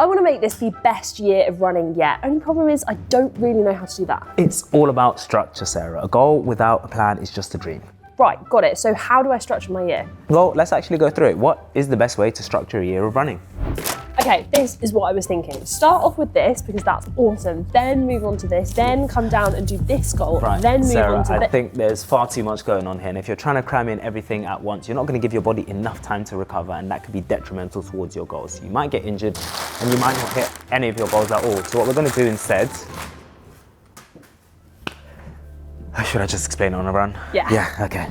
I want to make this the best year of running yet. Only problem is I don't really know how to do that. It's all about structure, Sarah. A goal without a plan is just a dream. Right, got it. So how do I structure my year? Well, let's actually go through it. What is the best way to structure a year of running? Okay, this is what I was thinking. Start off with this because that's awesome. Then move on to this. Then come down and do this goal. Right, Then move Sarah, on to I think there's far too much going on here. And if you're trying to cram in everything at once, you're not going to give your body enough time to recover, and that could be detrimental towards your goals. You might get injured and you might not hit any of your goals at all. So what we're going to do instead... Should I just explain it on a run? Yeah. Yeah, okay.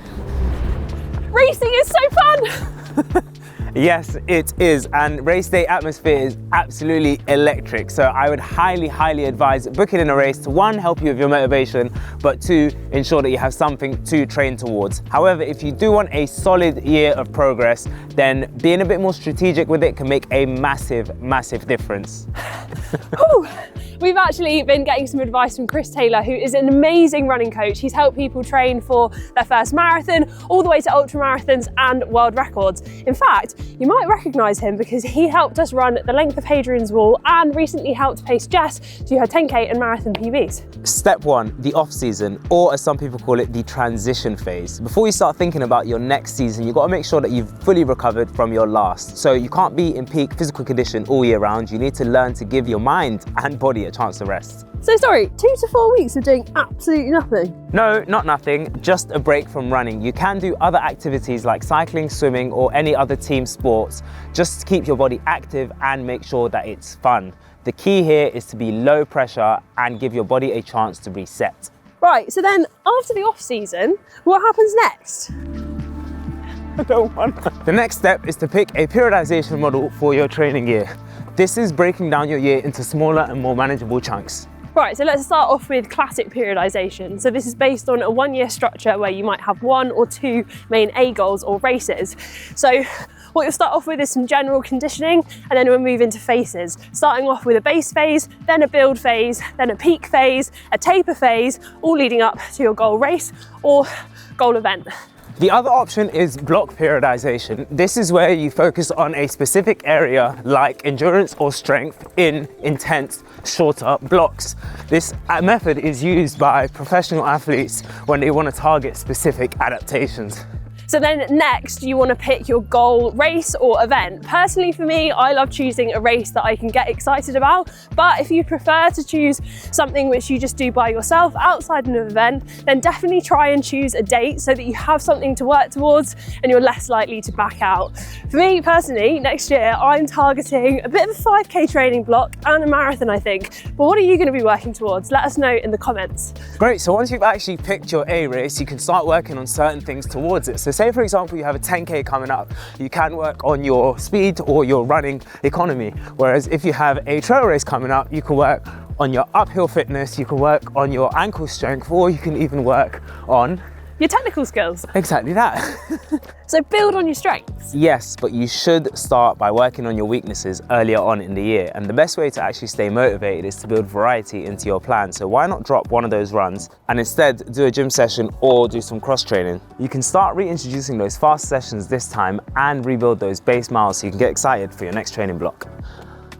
Racing is so fun! Yes, it is, and race day atmosphere is absolutely electric. So I would highly advise booking in a race to, one, help you with your motivation, but two, ensure that you have something to train towards. However, if you do want a solid year of progress, then being a bit more strategic with it can make a massive difference. We've actually been getting some advice from Chris Taylor, who is an amazing running coach. He's helped people train for their first marathon, all the way to ultra marathons and world records. In fact, you might recognise him because he helped us run the length of Hadrian's Wall and recently helped pace Jess to her 10K and marathon PBs. Step one, the off season, or as some people call it, the transition phase. Before you start thinking about your next season, you've got to make sure that you've fully recovered from your last. So you can't be in peak physical condition all year round. You need to learn to give your mind and body a chance to rest. So sorry, 2 to 4 weeks of doing absolutely nothing? No, not nothing, just a break from running. You can do other activities like cycling, swimming, or any other team sports, just to keep your body active and make sure that it's fun. The key here is to be low pressure and give your body a chance to reset. Right, so then after the off season, what happens next? I don't want that. The next step is to pick a periodization model for your training year. This is breaking down your year into smaller and more manageable chunks. Right, so let's start off with classic periodization. So this is based on a 1 year structure where you might have 1 or 2 main A goals or races. So what you'll start off with is some general conditioning, and then we'll move into phases. Starting off with a base phase, then a build phase, then a peak phase, a taper phase, all leading up to your goal race or goal event. The other option is block periodization. This is where you focus on a specific area like endurance or strength in intense, shorter blocks. This method is used by professional athletes when they want to target specific adaptations. So then next you want to pick your goal race or event. Personally for me, I love choosing a race that I can get excited about, but if you prefer to choose something which you just do by yourself outside an event, then definitely try and choose a date so that you have something to work towards and you're less likely to back out. For me personally, next year I'm targeting a bit of a 5K training block and a marathon, I think. But what are you going to be working towards? Let us know in the comments. Great, so once you've actually picked your A race, you can start working on certain things towards it. So say for example you have a 10K coming up, you can work on your speed or your running economy. Whereas if you have a trail race coming up, you can work on your uphill fitness, you can work on your ankle strength, or you can even work on your technical skills. Exactly that. So build on your strengths. Yes, but you should start by working on your weaknesses earlier on in the year. And the best way to actually stay motivated is to build variety into your plan. So why not drop one of those runs and instead do a gym session or do some cross training? You can start reintroducing those fast sessions this time and rebuild those base miles so you can get excited for your next training block.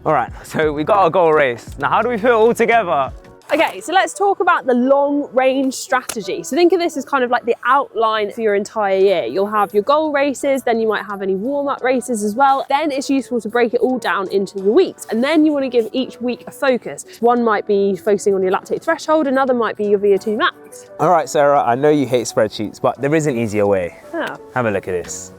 All right, so we got our goal race. Now, how do we put it all together? Okay, so let's talk about the long range strategy. So think of this as kind of like the outline for your entire year. You'll have your goal races, then you might have any warm-up races as well. Then it's useful to break it all down into your weeks. And then you want to give each week a focus. One might be focusing on your lactate threshold, another might be your VO2 max. All right, Sarah, I know you hate spreadsheets, but there is an easier way. Oh. Have a look at this.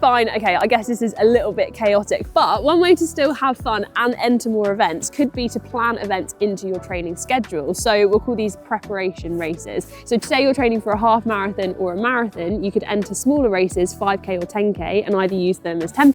Fine, okay, I guess this is a little bit chaotic, but one way to still have fun and enter more events could be to plan events into your training schedule. So we'll call these preparation races. So say you're training for a half marathon or a marathon, you could enter smaller races, 5K or 10K, and either use them as tempo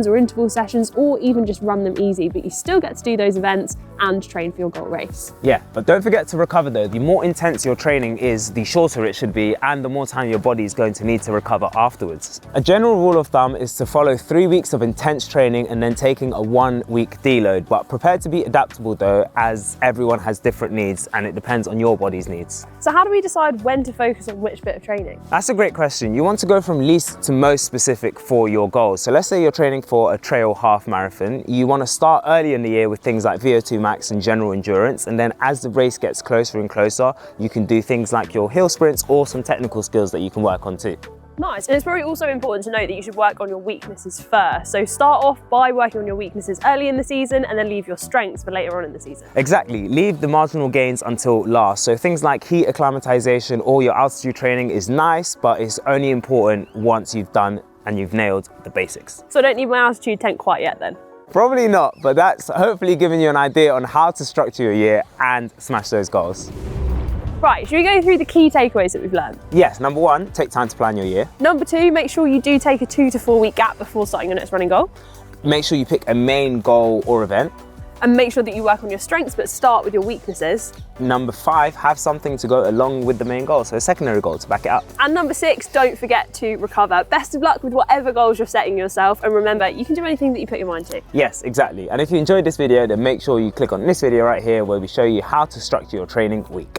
or interval sessions, or even just run them easy, but you still get to do those events and train for your goal race. Yeah, but don't forget to recover though. The more intense your training is, the shorter it should be, and the more time your body is going to need to recover afterwards. A general rule of thumb is to follow 3 weeks of intense training and then taking a 1 week deload, but prepare to be adaptable though, as everyone has different needs and it depends on your body's needs. So how do we decide when to focus on which bit of training? That's a great question. You want to go from least to most specific for your goals. So let's say you're training training for a trail half marathon, you want to start early in the year with things like VO2 max and general endurance, and then as the race gets closer and closer, you can do things like your hill sprints or some technical skills that you can work on too. Nice, and it's probably also important to note that you should work on your weaknesses first. So start off by working on your weaknesses early in the season and then leave your strengths for later on in the season. Exactly, leave the marginal gains until last. So things like heat acclimatization or your altitude training is nice, but it's only important once you've done and you've nailed the basics. So I don't need my altitude tent quite yet then? Probably not, but that's hopefully giving you an idea on how to structure your year and smash those goals. Right, should we go through the key takeaways that we've learned? Yes, number one, take time to plan your year. Number two, make sure you do take a 2 to 4 week gap before starting your next running goal. Make sure you pick a main goal or event. And make sure that you work on your strengths, but start with your weaknesses. Number 5, have something to go along with the main goal, so a secondary goal to back it up. And number 6, don't forget to recover. Best of luck with whatever goals you're setting yourself, and remember, you can do anything that you put your mind to. Yes, exactly. And if you enjoyed this video, then make sure you click on this video right here where we show you how to structure your training week.